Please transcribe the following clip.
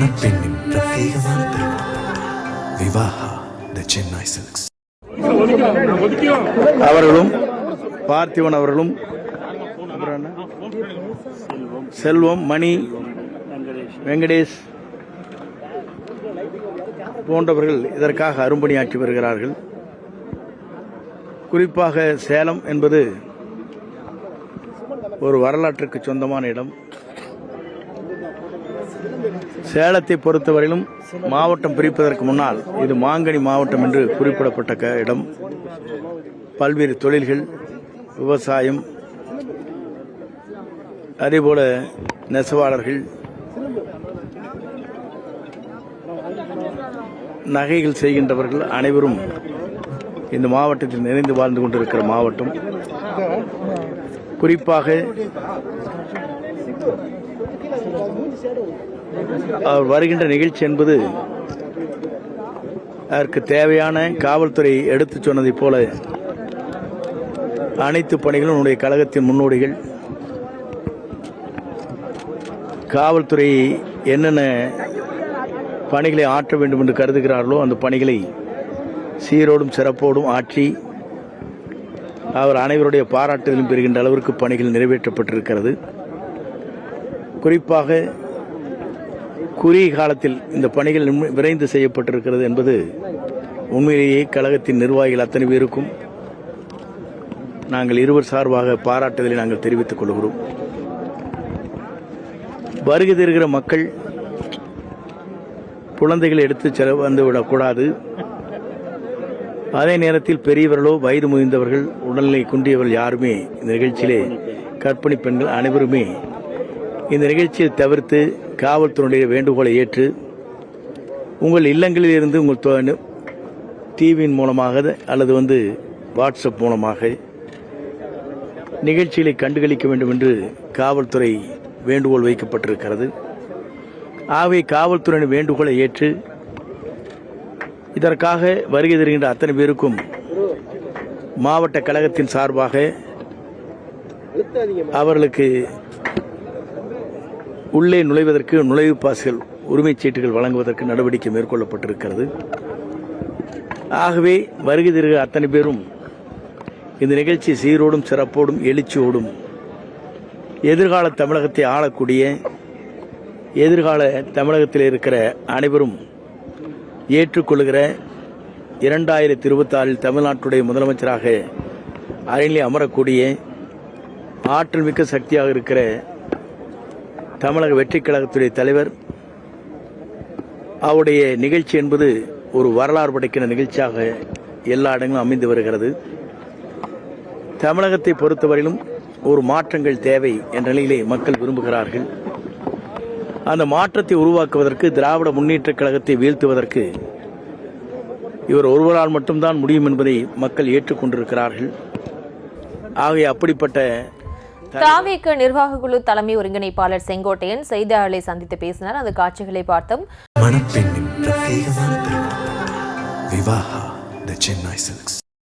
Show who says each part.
Speaker 1: மணப்பெண்ணின் பிரத்யேகமான திருமணம் விவாஹா தி சென்னை சில்க்ஸ்.
Speaker 2: அவர்களும் பார்த்திபன் அவர்களும் செல்வம், மணி, வெங்கடேஷ் போன்றவர்கள் இதற்காக அரும்பணியாற்றி வருகிறார்கள். குறிப்பாக சேலம் என்பது ஒரு வரலாற்றுக்கு சொந்தமான இடம். சேலத்தை பொறுத்தவரையிலும் மாவட்டம் பிரிப்பதற்கு முன்னால் இது மாங்கனி மாவட்டம் என்று குறிப்பிடப்பட்ட இடம். பல்வேறு தொழில்கள், விவசாயம், அதேபோல நெசவாளர்கள், நகைகள் செய்கின்றவர்கள் அனைவரும் இந்த மாவட்டத்தில் நிறைந்து வாழ்ந்து கொண்டிருக்கிற மாவட்டம். குறிப்பாக அவர் வருகின்ற நிகழ்ச்சி என்பது அதற்கு தேவையான காவல்துறை எடுத்துச் சொன்னதைப் போல அனைத்து பணிகளும் நம்முடைய கழகத்தின் முன்னோடிகள் காவல்துறை என்னென்ன பணிகளை ஆற்ற வேண்டும் என்று கருதுகிறார்களோ அந்த பணிகளை சீரோடும் சிறப்போடும் ஆற்றி அவர் அனைவருடைய பாராட்டுதலும் பெறுகின்ற அளவிற்கு பணிகள் நிறைவேற்றப்பட்டிருக்கிறது. குறிப்பாக குறுகிய காலத்தில் இந்த பணிகள் விரைந்து செய்யப்பட்டிருக்கிறது என்பது உண்மையிலேயே கழகத்தின் நிர்வாகிகள் அத்தனை பேருக்கும் நாங்கள் இருவர் சார்பாக பாராட்டுதலை நாங்கள் தெரிவித்துக் கொள்கிறோம். வருகை தருகிற மக்கள் குழந்தைகளை எடுத்து வந்துவிடக்கூடாது. அதே நேரத்தில் பெரியவர்களோ வயது முதிர்ந்தவர்கள், உடல்நிலை குன்றியவர்கள் யாருமே இந்த நிகழ்ச்சியிலே கர்ப்பிணி பெண்கள் அனைவருமே இந்த நிகழ்ச்சியை தவிர்த்து காவல்துறையுடைய வேண்டுகோளை ஏற்று உங்கள் இல்லங்களில் இருந்து உங்கள் டிவியின் மூலமாக அல்லது வாட்ஸ்அப் மூலமாக நிகழ்ச்சிகளை கண்டுகளிக்க வேண்டும் என்று காவல்துறை வேண்டுகோள் வைக்கப்பட்டிருக்கிறது. ஆகவே காவல்துறையின் வேண்டுகோளை ஏற்று இதற்காக வருகை தருகின்ற அத்தனை பேருக்கும் மாவட்ட கழகத்தின் சார்பாக அவர்களுக்கு உள்ளே நுழைவதற்கு நுழைவு பாஸ்கள், உரிமைச் சீட்டுகள் வழங்குவதற்கு நடவடிக்கை மேற்கொள்ளப்பட்டிருக்கிறது. ஆகவே வருகை தருகிற அத்தனை பேரும் இந்த நிகழ்ச்சி சீரோடும் சிறப்போடும் எழுச்சியோடும் எதிர்கால தமிழகத்தை ஆளக்கூடிய எதிர்கால தமிழகத்தில் இருக்கிற அனைவரும் ஏற்றுக்கொள்கிற 2026 தமிழ்நாட்டுடைய முதலமைச்சராக அறையிலே அமரக்கூடிய ஆற்றல் மிக்க சக்தியாக இருக்கிற தமிழக வெற்றிக் கழகத்துடைய தலைவர் அவருடைய நிகழ்ச்சி என்பது ஒரு வரலாறு படைக்கிற நிகழ்ச்சியாக எல்லா இடங்களும் அமைந்து வருகிறது. தமிழகத்தை பொறுத்தவரையிலும் ஒரு மாற்றங்கள் தேவை என்ற நிலையிலே மக்கள் விரும்புகிறார்கள். அந்த மாற்றத்தை உருவாக்குவதற்கு, திராவிட முன்னேற்றக் கழகத்தை வீழ்த்துவதற்கு இவர் ஒருவரால் மட்டும்தான் முடியும் என்பதை மக்கள் ஏற்றுக்கொண்டிருக்கிறார்கள். ஆகவே அப்படிப்பட்ட
Speaker 3: தாவேக நிர்வாக குழு தலைமை ஒருங்கிணைப்பாளர் செங்கோட்டையன் செய்தியாளர்களை சந்தித்து பேசினார். அந்த காட்சிகளை பார்த்தோம்.
Speaker 1: மணப்பெண்ணின் பிரத்யேகமான திருமணம் விவாஹா தி சென்னை சில்க்ஸ்.